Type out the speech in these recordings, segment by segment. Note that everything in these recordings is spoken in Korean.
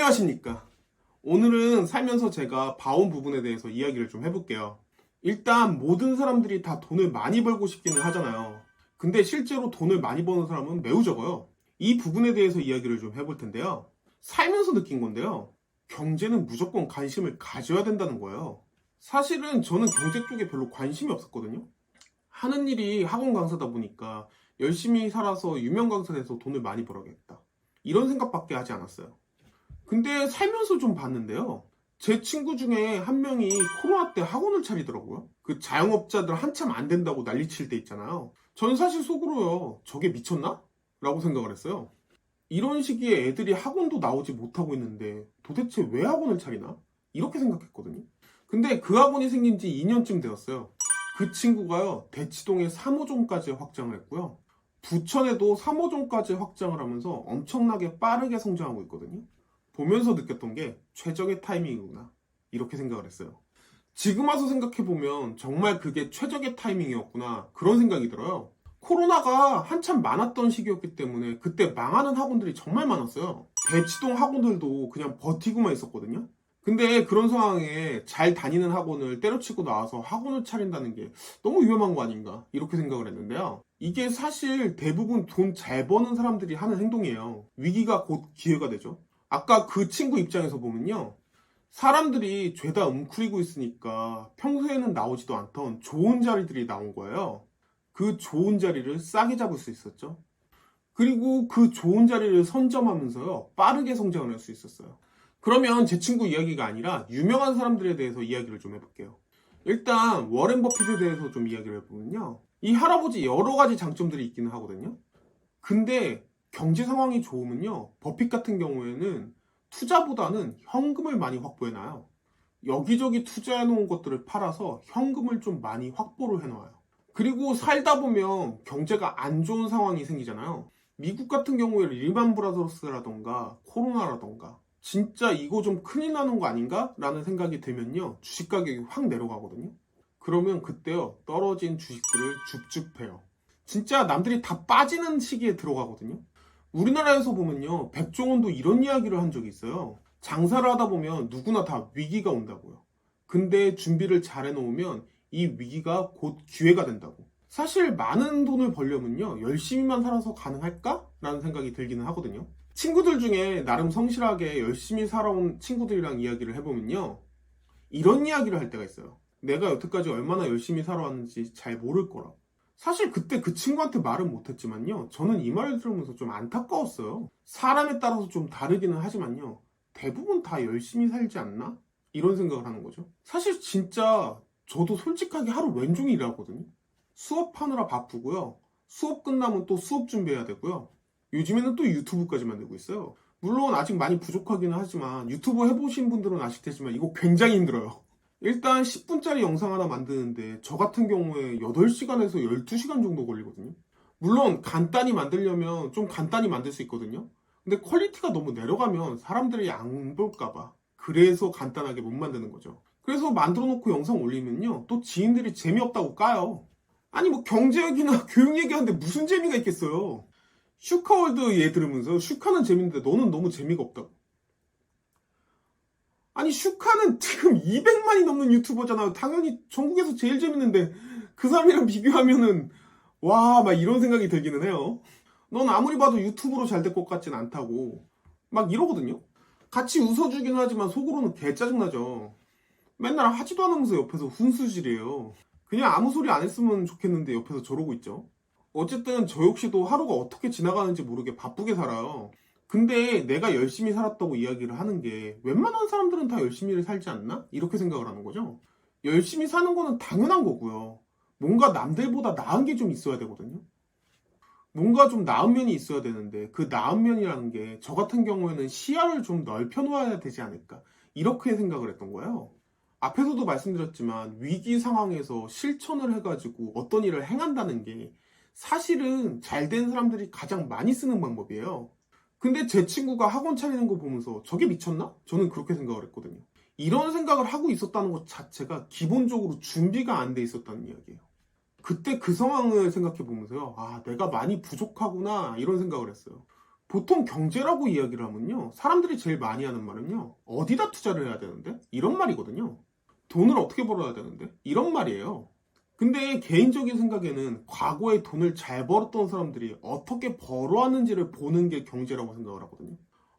안녕하십니까. 오늘은 살면서 제가 봐온 부분에 대해서 이야기를 좀 해볼게요. 일단 모든 사람들이 다 돈을 많이 벌고 싶기는 하잖아요. 근데 실제로 돈을 많이 버는 사람은 매우 적어요. 이 부분에 대해서 이야기를 좀 해볼 텐데요. 살면서 느낀 건데요. 경제는 무조건 관심을 가져야 된다는 거예요. 사실은 저는 경제 쪽에 별로 관심이 없었거든요. 하는 일이 학원 강사다 보니까 열심히 살아서 유명 강사 돼서 돈을 많이 벌어야겠다, 이런 생각밖에 하지 않았어요. 근데 살면서 좀 봤는데요. 제 친구 중에 한 명이 코로나 때 학원을 차리더라고요. 그 자영업자들 한참 안 된다고 난리칠 때 있잖아요. 전 사실 속으로요, 저게 미쳤나? 라고 생각을 했어요. 이런 시기에 애들이 학원도 나오지 못하고 있는데 도대체 왜 학원을 차리나? 이렇게 생각했거든요. 근데 그 학원이 생긴 지 2년쯤 되었어요. 그 친구가요, 대치동에 3호점까지 확장을 했고요. 부천에도 3호점까지 확장을 하면서 엄청나게 빠르게 성장하고 있거든요. 보면서 느꼈던 게 최적의 타이밍이구나, 이렇게 생각을 했어요. 지금 와서 생각해보면 정말 그게 최적의 타이밍이었구나, 그런 생각이 들어요. 코로나가 한참 많았던 시기였기 때문에 그때 망하는 학원들이 정말 많았어요. 대치동 학원들도 그냥 버티고만 있었거든요. 근데 그런 상황에 잘 다니는 학원을 때려치고 나와서 학원을 차린다는 게 너무 위험한 거 아닌가, 이렇게 생각을 했는데요. 이게 사실 대부분 돈 잘 버는 사람들이 하는 행동이에요. 위기가 곧 기회가 되죠. 아까 그 친구 입장에서 보면요, 사람들이 죄다 웅크리고 있으니까 평소에는 나오지도 않던 좋은 자리들이 나온 거예요. 그 좋은 자리를 싸게 잡을 수 있었죠. 그리고 그 좋은 자리를 선점하면서요, 빠르게 성장을 할 수 있었어요. 그러면 제 친구 이야기가 아니라 유명한 사람들에 대해서 이야기를 좀 해볼게요. 일단 워렌 버핏에 대해서 좀 이야기를 해보면요, 이 할아버지 여러 가지 장점들이 있기는 하거든요. 근데 경제 상황이 좋으면요, 버핏 같은 경우에는 투자보다는 현금을 많이 확보해놔요. 여기저기 투자해놓은 것들을 팔아서 현금을 좀 많이 확보를 해놔요. 그리고 살다 보면 경제가 안 좋은 상황이 생기잖아요. 미국 같은 경우에 리만 브라더스라던가 코로나라던가 진짜 이거 좀 큰일 나는 거 아닌가? 라는 생각이 들면요, 주식 가격이 확 내려가거든요. 그러면 그때요, 떨어진 주식들을 줍줍해요. 진짜 남들이 다 빠지는 시기에 들어가거든요. 우리나라에서 보면요, 백종원도 이런 이야기를 한 적이 있어요. 장사를 하다 보면 누구나 다 위기가 온다고요. 근데 준비를 잘 해놓으면 이 위기가 곧 기회가 된다고. 사실 많은 돈을 벌려면요, 열심히만 살아서 가능할까? 라는 생각이 들기는 하거든요. 친구들 중에 나름 성실하게 열심히 살아온 친구들이랑 이야기를 해보면요, 이런 이야기를 할 때가 있어요. 내가 여태까지 얼마나 열심히 살아왔는지 잘 모를 거라고. 사실 그때 그 친구한테 말은 못했지만요, 저는 이 말을 들으면서 좀 안타까웠어요. 사람에 따라서 좀 다르기는 하지만요, 대부분 다 열심히 살지 않나? 이런 생각을 하는 거죠. 사실 진짜 저도 솔직하게 하루 왼종일 일하거든요. 수업하느라 바쁘고요. 수업 끝나면 또 수업 준비해야 되고요. 요즘에는 또 유튜브까지 만들고 있어요. 물론 아직 많이 부족하기는 하지만 유튜브 해보신 분들은 아시겠지만 이거 굉장히 힘들어요. 일단 10분짜리 영상 하나 만드는데 저 같은 경우에 8시간에서 12시간 정도 걸리거든요. 물론 간단히 만들려면 좀 간단히 만들 수 있거든요. 근데 퀄리티가 너무 내려가면 사람들이 안 볼까봐, 그래서 간단하게 못 만드는 거죠. 그래서 만들어 놓고 영상 올리면요, 또 지인들이 재미없다고 까요. 아니 뭐 경제 얘기나 교육 얘기하는데 무슨 재미가 있겠어요. 슈카월드 얘 들으면서 슈카는 재밌는데 너는 너무 재미가 없다고. 아니 슈카는 지금 200만이 넘는 유튜버잖아요. 당연히 전국에서 제일 재밌는데 그 사람이랑 비교하면은 와, 막 이런 생각이 들기는 해요. 넌 아무리 봐도 유튜브로 잘 될 것 같진 않다고 막 이러거든요. 같이 웃어주긴 하지만 속으로는 개 짜증나죠. 맨날 하지도 않으면서 옆에서 훈수질이에요. 그냥 아무 소리 안 했으면 좋겠는데 옆에서 저러고 있죠. 어쨌든 저 역시도 하루가 어떻게 지나가는지 모르게 바쁘게 살아요. 근데 내가 열심히 살았다고 이야기를 하는 게 웬만한 사람들은 다 열심히 살지 않나? 이렇게 생각을 하는 거죠. 열심히 사는 거는 당연한 거고요. 뭔가 남들보다 나은 게 좀 있어야 되거든요. 뭔가 좀 나은 면이 있어야 되는데 그 나은 면이라는 게 저 같은 경우에는 시야를 좀 넓혀 놓아야 되지 않을까, 이렇게 생각을 했던 거예요. 앞에서도 말씀드렸지만 위기 상황에서 실천을 해가지고 어떤 일을 행한다는 게 사실은 잘 된 사람들이 가장 많이 쓰는 방법이에요. 근데 제 친구가 학원 차리는 거 보면서 저게 미쳤나? 저는 그렇게 생각을 했거든요. 이런 생각을 하고 있었다는 것 자체가 기본적으로 준비가 안 돼 있었다는 이야기예요. 그때 그 상황을 생각해 보면서요, 아, 내가 많이 부족하구나, 이런 생각을 했어요. 보통 경제라고 이야기를 하면요. 사람들이 제일 많이 하는 말은요. 어디다 투자를 해야 되는데? 이런 말이거든요. 돈을 어떻게 벌어야 되는데? 이런 말이에요. 근데 개인적인 생각에는 과거에 돈을 잘 벌었던 사람들이 어떻게 벌어왔는지를 보는 게 경제라고 생각을 하거든요.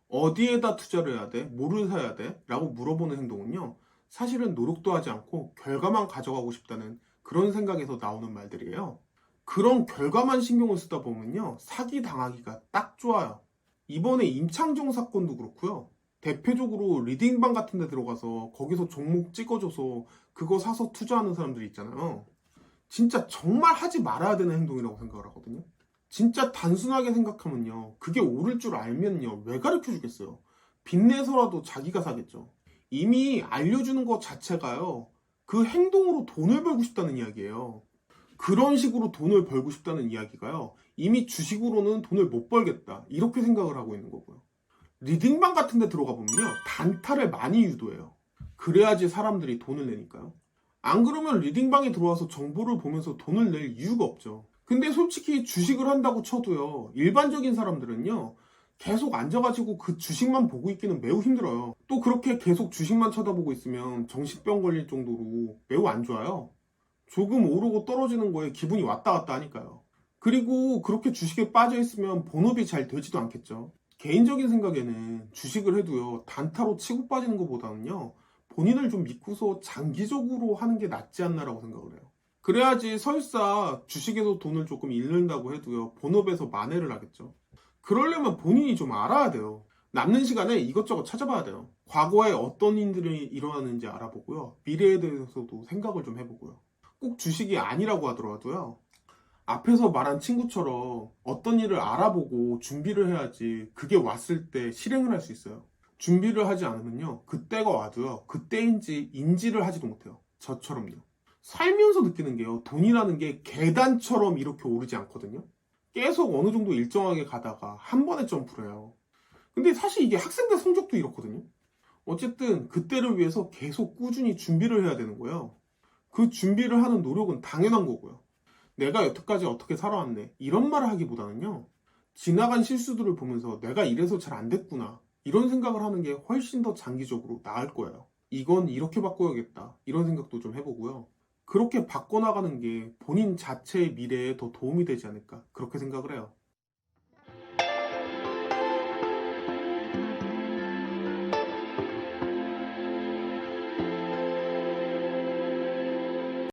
어디에다 투자를 해야 돼? 뭐를 사야 돼? 라고 물어보는 행동은요. 사실은 노력도 하지 않고 결과만 가져가고 싶다는 그런 생각에서 나오는 말들이에요. 그런 결과만 신경을 쓰다 보면요. 사기 당하기가 딱 좋아요. 이번에 임창정 사건도 그렇고요. 대표적으로 리딩방 같은 데 들어가서 거기서 종목 찍어줘서 그거 사서 투자하는 사람들이 있잖아요. 진짜 정말 하지 말아야 되는 행동이라고 생각을 하거든요. 진짜 단순하게 생각하면요. 그게 옳을 줄 알면요. 왜 가르쳐 주겠어요? 빚내서라도 자기가 사겠죠. 이미 알려주는 것 자체가요. 그 행동으로 돈을 벌고 싶다는 이야기예요. 그런 식으로 돈을 벌고 싶다는 이야기가요. 이미 주식으로는 돈을 못 벌겠다. 이렇게 생각을 하고 있는 거고요. 리딩방 같은 데 들어가 보면요. 단타를 많이 유도해요. 그래야지 사람들이 돈을 내니까요. 안 그러면 리딩방에 들어와서 정보를 보면서 돈을 낼 이유가 없죠. 근데 솔직히 주식을 한다고 쳐도요. 일반적인 사람들은요. 계속 앉아가지고 그 주식만 보고 있기는 매우 힘들어요. 또 그렇게 계속 주식만 쳐다보고 있으면 정신병 걸릴 정도로 매우 안 좋아요. 조금 오르고 떨어지는 거에 기분이 왔다 갔다 하니까요. 그리고 그렇게 주식에 빠져 있으면 본업이 잘 되지도 않겠죠. 개인적인 생각에는 주식을 해도요, 단타로 치고 빠지는 것보다는요, 본인을 좀 믿고서 장기적으로 하는 게 낫지 않나라고 생각을 해요. 그래야지 설사 주식에서 돈을 조금 잃는다고 해도요, 본업에서 만회를 하겠죠. 그러려면 본인이 좀 알아야 돼요. 남는 시간에 이것저것 찾아봐야 돼요. 과거에 어떤 일들이 일어났는지 알아보고요. 미래에 대해서도 생각을 좀 해보고요. 꼭 주식이 아니라고 하더라도요. 앞에서 말한 친구처럼 어떤 일을 알아보고 준비를 해야지 그게 왔을 때 실행을 할 수 있어요. 준비를 하지 않으면요. 그때가 와도요. 그때인지 인지를 하지도 못해요. 저처럼요. 살면서 느끼는 게요. 돈이라는 게 계단처럼 이렇게 오르지 않거든요. 계속 어느 정도 일정하게 가다가 한 번에 점프를 해요. 근데 사실 이게 학생들 성적도 이렇거든요. 어쨌든 그때를 위해서 계속 꾸준히 준비를 해야 되는 거예요. 그 준비를 하는 노력은 당연한 거고요. 내가 여태까지 어떻게 살아왔네. 이런 말을 하기보다는요. 지나간 실수들을 보면서 내가 이래서 잘 안 됐구나. 이런 생각을 하는 게 훨씬 더 장기적으로 나을 거예요. 이건 이렇게 바꿔야겠다. 이런 생각도 좀 해보고요. 그렇게 바꿔나가는 게 본인 자체의 미래에 더 도움이 되지 않을까. 그렇게 생각을 해요.